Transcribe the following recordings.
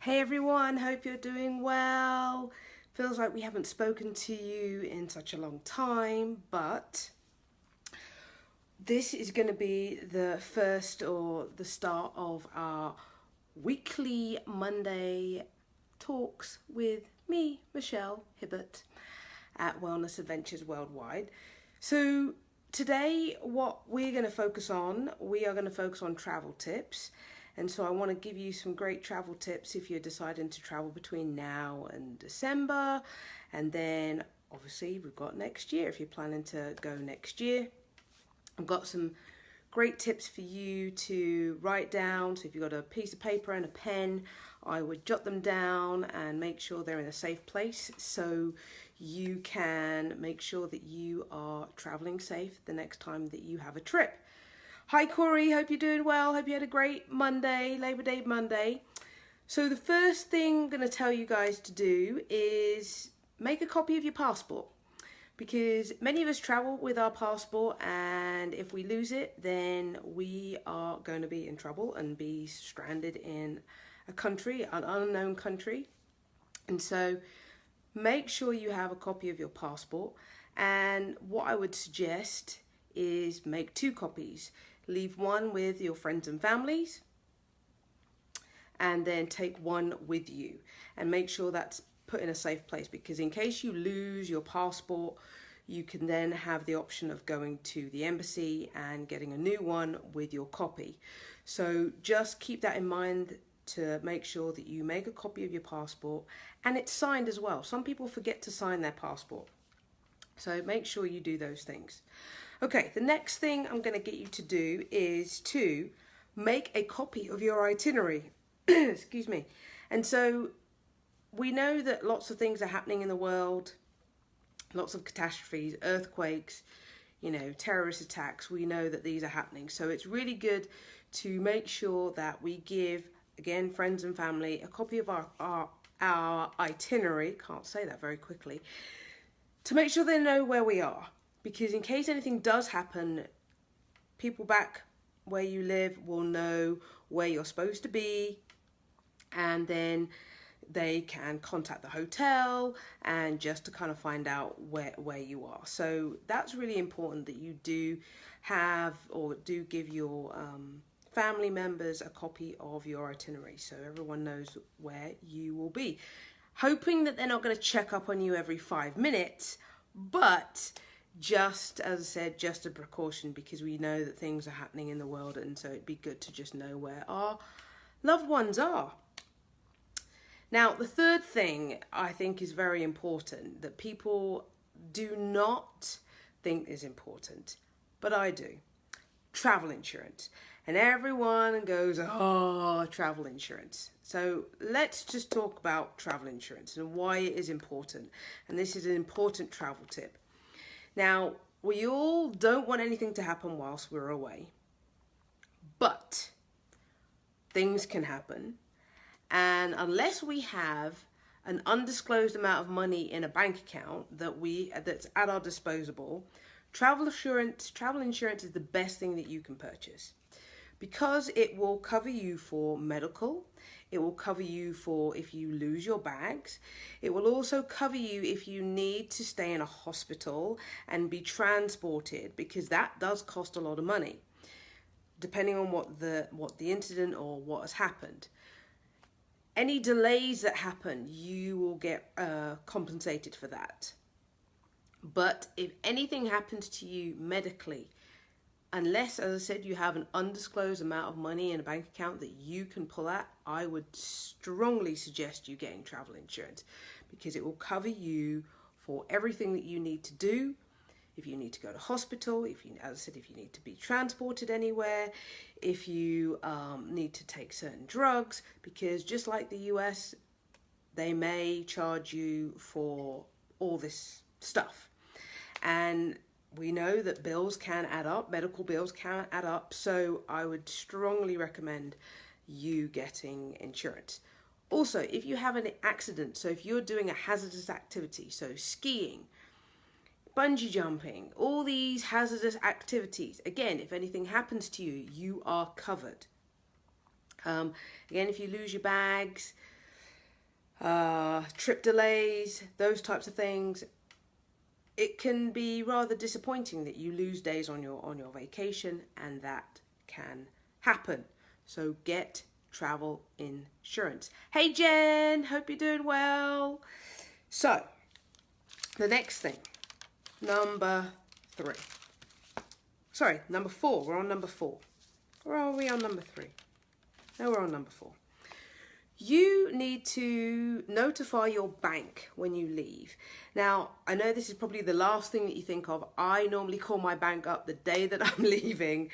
Hey everyone, hope you're doing well. Feels like we haven't spoken to you in such a long time, but this is going to be the first or the start of our weekly Monday talks with me, Michelle Hibbert, at Wellness Adventures Worldwide. So today what we're going to focus on, we are going to focus on travel tips. And so I want to give you some great travel tips if you're deciding to travel between now and December. And then obviously we've got next year if you're planning to go next year. I've got some great tips for you to write down. So if you've got a piece of paper and a pen, I would jot them down and make sure they're in a safe place so you can make sure that you are traveling safe the next time that you have a trip. Hi Corey, hope you're doing well. Hope you had a great Monday, Labor Day Monday. So the first thing I'm going to tell you guys to do is make a copy of your passport, because many of us travel with our passport, and if we lose it, then we are going to be in trouble and be stranded in a country, an unknown country. And so make sure you have a copy of your passport. And what I would suggest is make 2 copies. Leave one with your friends and families, and then take one with you, and make sure that's put in a safe place, because in case you lose your passport, you can then have the option of going to the embassy and getting a new one with your copy. So just keep that in mind, to make sure that you make a copy of your passport, and it's signed as well. Some people forget to sign their passport, so make sure you do those things. Okay, the next thing I'm going to get you to do is to make a copy of your itinerary. Excuse me. And so we know that lots of things are happening in the world, lots of catastrophes, earthquakes, terrorist attacks. We know that these are happening. So it's really good to make sure that we give, again, friends and family, a copy of our itinerary, can't say that very quickly, to make sure they know where we are. Because in case anything does happen, people back where you live will know where you're supposed to be, and then they can contact the hotel and just to kind of find out where you are. So that's really important, that you do have or do give your family members a copy of your itinerary, so everyone knows where you will be. Hoping that they're not going to check up on you every 5 minutes, but just, as I said, just a precaution, because we know that things are happening in the world, and so it'd be good to just know where our loved ones are. Now, the third thing I think is very important, that people do not think is important, but I do. Travel insurance. And everyone goes, oh, travel insurance. So let's just talk about travel insurance and why it is important. And this is an important travel tip. Now, we all don't want anything to happen whilst we're away, but things can happen. And unless we have an undisclosed amount of money in a bank account that's at our disposal, travel insurance is the best thing that you can purchase, because it will cover you for medical. It will cover you for if you lose your bags. It will also cover you if you need to stay in a hospital and be transported, because that does cost a lot of money, depending on what the incident or what has happened. Any delays that happen, you will get compensated for that. But if anything happens to you medically, unless, as I said, you have an undisclosed amount of money in a bank account that you can pull at, I would strongly suggest you getting travel insurance, because it will cover you for everything that you need to do. If you need to go to hospital, as I said, if you need to be transported anywhere, if you need to take certain drugs, because just like the US, they may charge you for all this stuff. And we know that bills can add up, medical bills can add up, so I would strongly recommend you getting insurance. Also, if you have an accident, so if you're doing a hazardous activity, so skiing, bungee jumping, all these hazardous activities, again, if anything happens to you, you are covered. Again, if you lose your bags, trip delays, those types of things. It can be rather disappointing that you lose days on your vacation, and that can happen. So get travel insurance. Hey Jen, hope you're doing well. So the next thing, number 4. We're on number 4. Or are we on number 3? No, we're on number 4. You need to notify your bank when you leave. Now, I know this is probably the last thing that you think of. I normally call my bank up the day that I'm leaving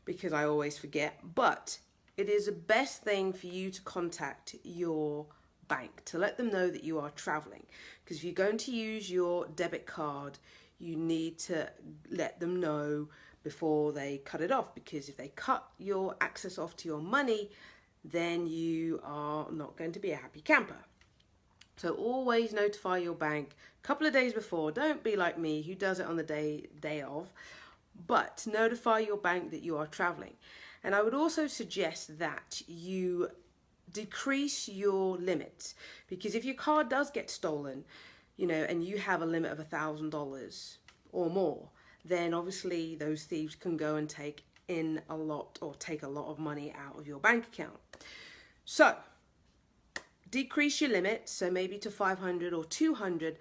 because I always forget. But it is the best thing for you to contact your bank to let them know that you are traveling. Because if you're going to use your debit card, you need to let them know before they cut it off. Because if they cut your access off to your money, then you are not going to be a happy camper. So always notify your bank a couple of days before. Don't be like me who does it on the day of, but notify your bank that you are traveling. And I would also suggest that you decrease your limits, because if your card does get stolen, and you have a limit of $1,000 or more, then obviously those thieves can go and take a lot of money out of your bank account. So decrease your limit, so maybe to 500 or 200.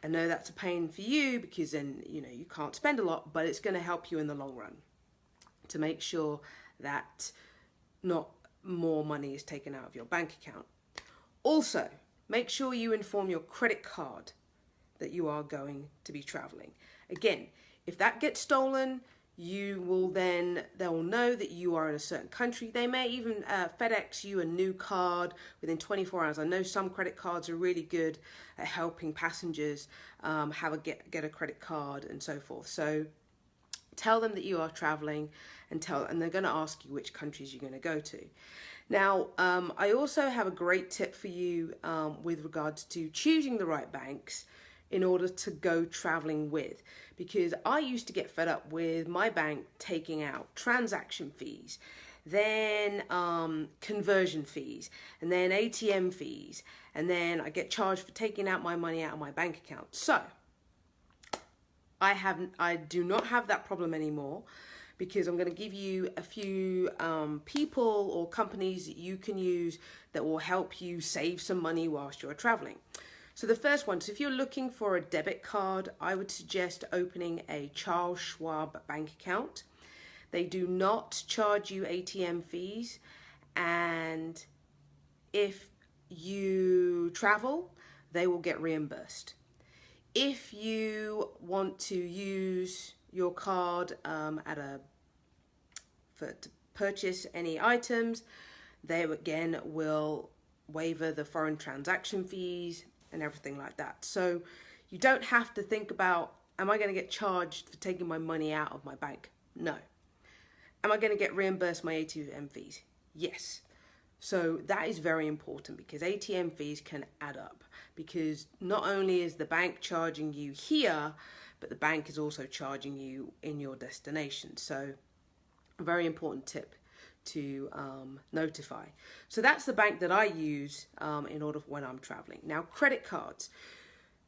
I know that's a pain for you because then you can't spend a lot, but it's going to help you in the long run to make sure that not more money is taken out of your bank account. Also, make sure you inform your credit card that you are going to be traveling. Again, if that gets stolen, they'll know that you are in a certain country. They may even FedEx you a new card within 24 hours. I know some credit cards are really good at helping passengers get a credit card and so forth. So tell them that you are traveling, and they're going to ask you which countries you're going to go to. Now, I also have a great tip for you with regards to choosing the right banks in order to go traveling with, because I used to get fed up with my bank taking out transaction fees, then conversion fees, and then ATM fees, and then I get charged for taking out my money out of my bank account. So I do not have that problem anymore, because I'm going to give you a few people or companies that you can use that will help you save some money whilst you're traveling. So the first one, so if you're looking for a debit card, I would suggest opening a Charles Schwab bank account. They do not charge you ATM fees, and if you travel, they will get reimbursed. If you want to use your card to purchase any items, they again will waiver the foreign transaction fees and everything like that. So you don't have to think about, am I going to get charged for taking my money out of my bank? No. Am I going to get reimbursed my ATM fees? Yes. So that is very important, because ATM fees can add up, because not only is the bank charging you here, but the bank is also charging you in your destination. So a very important tip to notify. So that's the bank that I use in order when I'm traveling. Now, credit cards.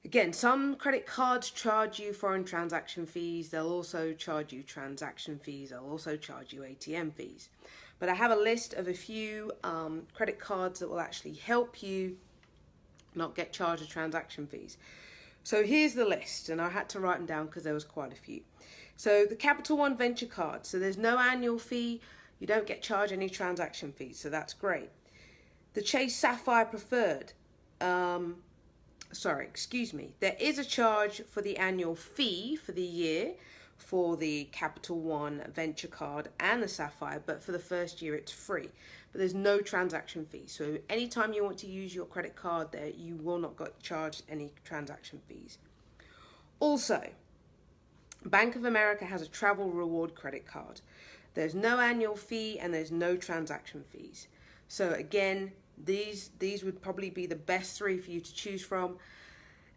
Again, some credit cards charge you foreign transaction fees. They'll also charge you transaction fees. They'll also charge you ATM fees. But I have a list of a few credit cards that will actually help you not get charged transaction fees. So here's the list, and I had to write them down because there was quite a few. So the Capital One Venture Card. So there's no annual fee. You don't get charged any transaction fees, so that's great. The Chase Sapphire Preferred. There is a charge for the annual fee for the year for the Capital One Venture Card and the Sapphire, but for the first year it's free. But there's no transaction fee. So anytime you want to use your credit card there, you will not get charged any transaction fees. Also, Bank of America has a travel reward credit card. There's no annual fee and there's no transaction fees. So again, these would probably be the best 3 for you to choose from.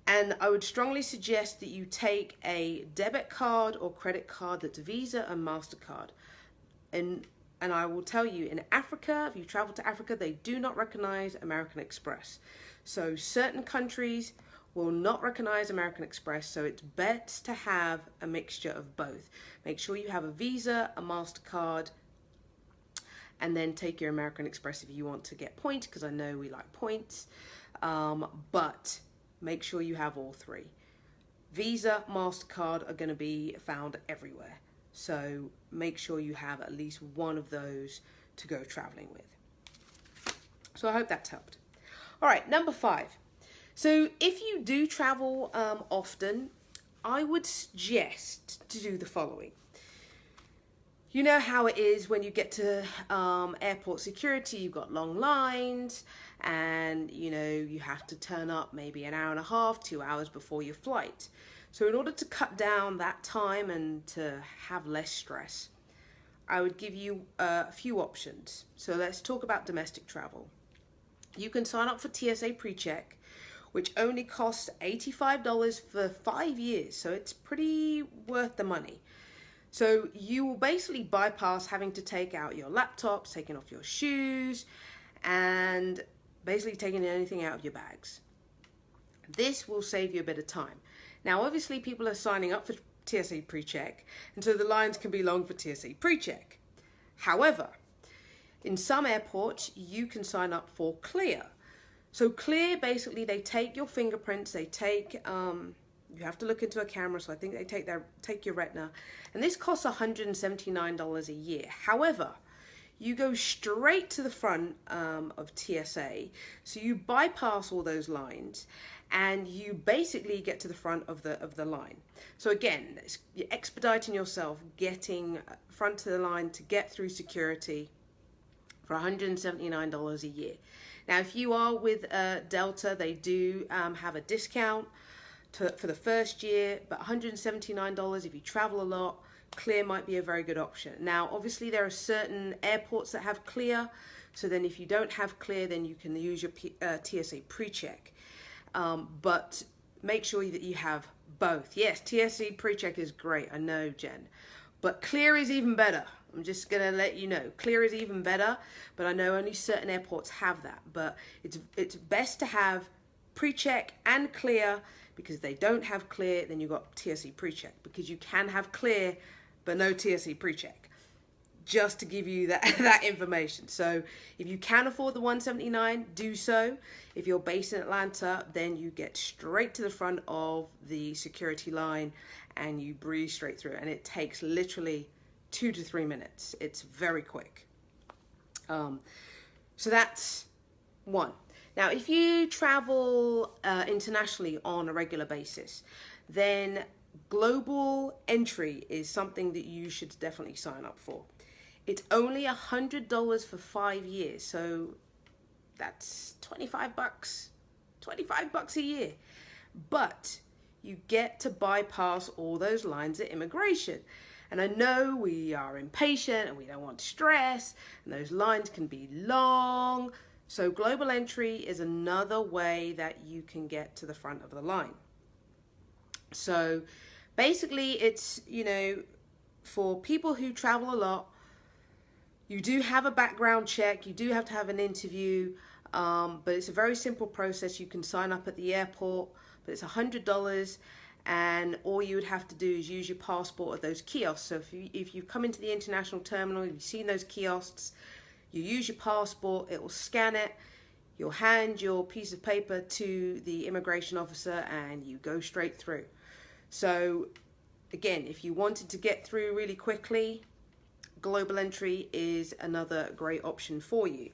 And I would strongly suggest that you take a debit card or credit card that's Visa and MasterCard. And And I will tell you, in Africa, if you travel to Africa, they do not recognize American Express. So certain countries will not recognize American Express, so it's best to have a mixture of both. Make sure you have a Visa, a MasterCard, and then take your American Express if you want to get points, because I know we like points. But make sure you have all three. Visa, MasterCard are going to be found everywhere. So make sure you have at least one of those to go traveling with. So I hope that's helped. All right, number 5. So if you do travel often, I would suggest to do the following. You know how it is when you get to airport security, you've got long lines and you have to turn up maybe an hour and a half, 2 hours before your flight. So in order to cut down that time and to have less stress, I would give you a few options. So let's talk about domestic travel. You can sign up for TSA PreCheck, which only costs $85 for 5 years. So it's pretty worth the money. So you will basically bypass having to take out your laptops, taking off your shoes, and basically taking anything out of your bags. This will save you a bit of time. Now, obviously, people are signing up for TSA PreCheck, and so the lines can be long for TSA PreCheck. However, in some airports, you can sign up for Clear. So Clear, basically, they take your fingerprints, they take, you have to look into a camera, so I think they take your retina, and this costs $179 a year. However, you go straight to the front of TSA, so you bypass all those lines, and you basically get to the front of the line. So again, you're expediting yourself, getting front of the line to get through security for $179 a year. Now, if you are with Delta, they do have a discount for the first year, but $179 if you travel a lot. Clear might be a very good option. Now, obviously, there are certain airports that have Clear, so then if you don't have Clear, then you can use your TSA PreCheck. But make sure that you have both. Yes, TSA PreCheck is great, I know, Jen, but Clear is even better. I'm just gonna let you know, Clear is even better, but I know only certain airports have that. But it's best to have PreCheck and Clear, because if they don't have Clear, then you've got TSA PreCheck, because you can have Clear but no TSA PreCheck. Just to give you that information. So if you can afford the $179, do so. If you're based in Atlanta, then you get straight to the front of the security line and you breeze straight through. And it takes literally 2 to 3 minutes. It's very quick. So that's one. Now, if you travel internationally on a regular basis, then global entry is something that you should definitely sign up for. It's only $100 for 5 years, so that's $25 a year. But you get to bypass all those lines at immigration. And I know we are impatient and we don't want stress, and those lines can be long. So global entry is another way that you can get to the front of the line. So basically it's, for people who travel a lot, you do have a background check, you do have to have an interview, but it's a very simple process. You can sign up at the airport, but it's $100, and all you would have to do is use your passport at those kiosks. So if you come into the international terminal, you've seen those kiosks, you use your passport, it will scan it, you'll hand your piece of paper to the immigration officer, and you go straight through. So again, if you wanted to get through really quickly, global entry is another great option for you.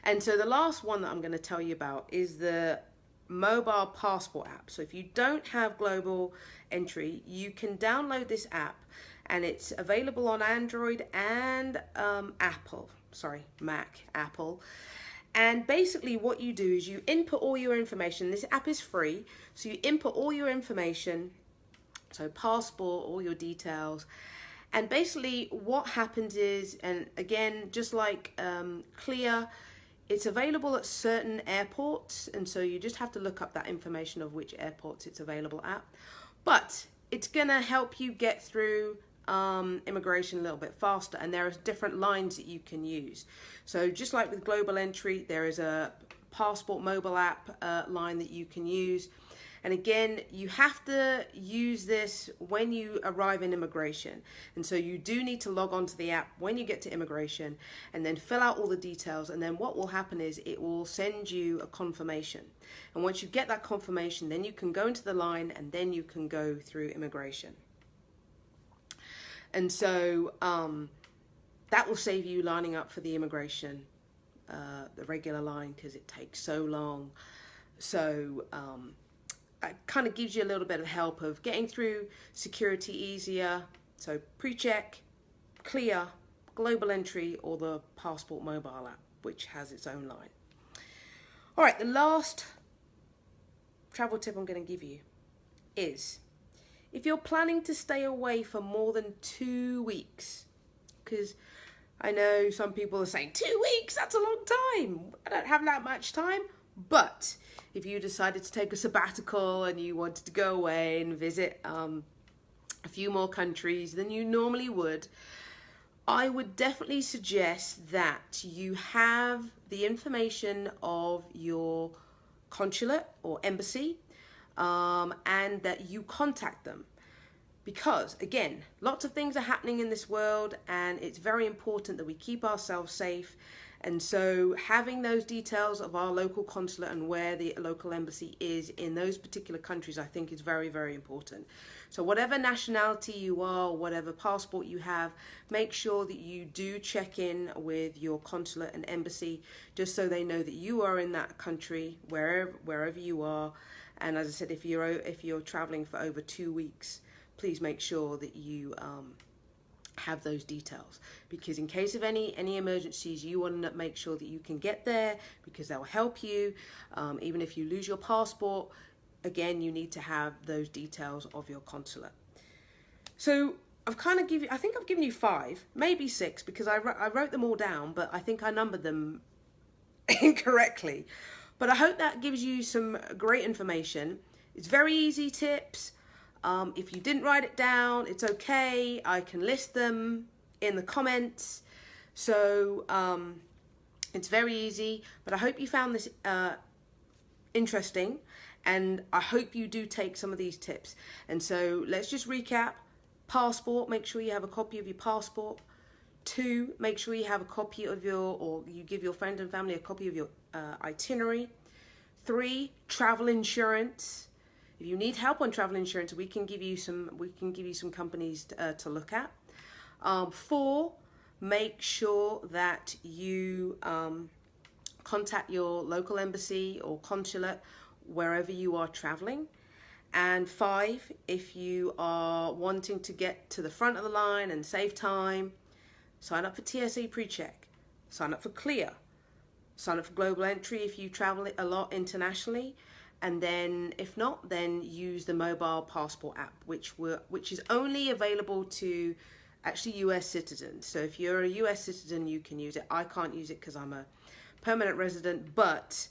And so the last one that I'm going to tell you about is the mobile passport app. So if you don't have global entry, you can download this app, and it's available on Android and Mac, Apple. And basically what you do is you input all your information. This app is free, so you input all your information, so passport, all your details. And basically what happens is, and again, just like Clear, it's available at certain airports, and so you just have to look up that information of which airports it's available at. But it's gonna help you get through immigration a little bit faster, and there are different lines that you can use. So just like with Global Entry, there is a passport mobile app line that you can use. And again, you have to use this when you arrive in immigration. And so you do need to log on to the app when you get to immigration and then fill out all the details. And then what will happen is it will send you a confirmation. And once you get that confirmation, then you can go into the line and then you can go through immigration. And so that will save you lining up for the immigration, the regular line, because it takes so long. So it kind of gives you a little bit of help of getting through security easier. So PreCheck, Clear, Global Entry, or the Passport mobile app, which has its own line. All right, the last travel tip I'm going to give you is if you're planning to stay away for more than 2 weeks, because I know some people are saying 2 weeks, that's a long time. I don't have that much time. But if you decided to take a sabbatical and you wanted to go away and visit a few more countries than you normally would, I would definitely suggest that you have the information of your consulate or embassy and that you contact them. Because, again, lots of things are happening in this world and it's very important that we keep ourselves safe. And so having those details of our local consulate and where the local embassy is in those particular countries, I think is very, very important. So whatever nationality you are, whatever passport you have, make sure that you do check in with your consulate and embassy, just so they know that you are in that country, wherever you are. And as I said, if you're traveling for over 2 weeks, please make sure that you have those details, because in case of any emergencies, you want to make sure that you can get there, because they'll help you. Even if you lose your passport, again, you need to have those details of your consulate. So I think I've given you 5, maybe 6, because I wrote them all down, but I think I numbered them incorrectly. But I hope that gives you some great information. It's very easy tips. If you didn't write it down, it's okay. I can list them in the comments. So it's very easy. But I hope you found this interesting. And I hope you do take some of these tips. And so let's just recap. Passport, make sure you have a copy of your passport. 2, make sure you have a copy of or you give your friends and family a copy of your itinerary. 3, travel insurance. If you need help on travel insurance, we can give you some companies to look at. 4, make sure that you contact your local embassy or consulate wherever you are traveling. And 5, if you are wanting to get to the front of the line and save time, sign up for TSA PreCheck, sign up for Clear, sign up for Global Entry if you travel a lot internationally. And then, if not, then use the mobile passport app, which is only available to actually US citizens. So if you're a US citizen, you can use it. I can't use it because I'm a permanent resident, but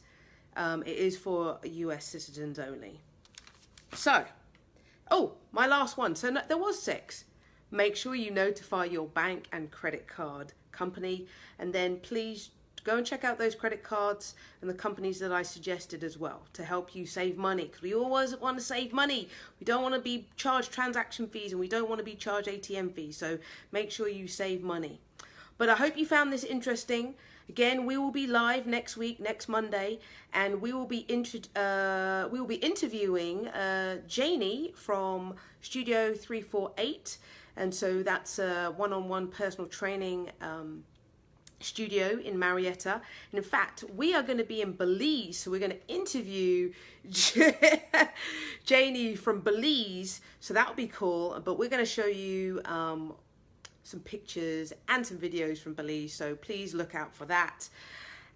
it is for US citizens only. So, my last one. So there was 6. Make sure you notify your bank and credit card company, and then please go and check out those credit cards and the companies that I suggested as well to help you save money, because we always want to save money. We don't want to be charged transaction fees and we don't want to be charged ATM fees. So make sure you save money. But I hope you found this interesting. Again, we will be live next week, next Monday, and we will be interviewing Janie from Studio 348. And so that's a one-on-one personal training studio in Marietta. And in fact, we are going to be in Belize, so we're going to interview Janie from Belize, so that'll be cool. But we're going to show you some pictures and some videos from Belize, so please look out for that.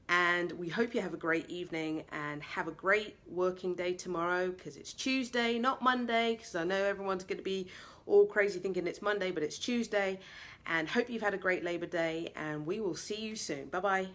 And we hope you have a great evening and have a great working day tomorrow, because it's Tuesday, not Monday, because I know everyone's going to be all crazy thinking it's Monday, but it's Tuesday. And hope you've had a great Labor Day, and we will see you soon. Bye-bye.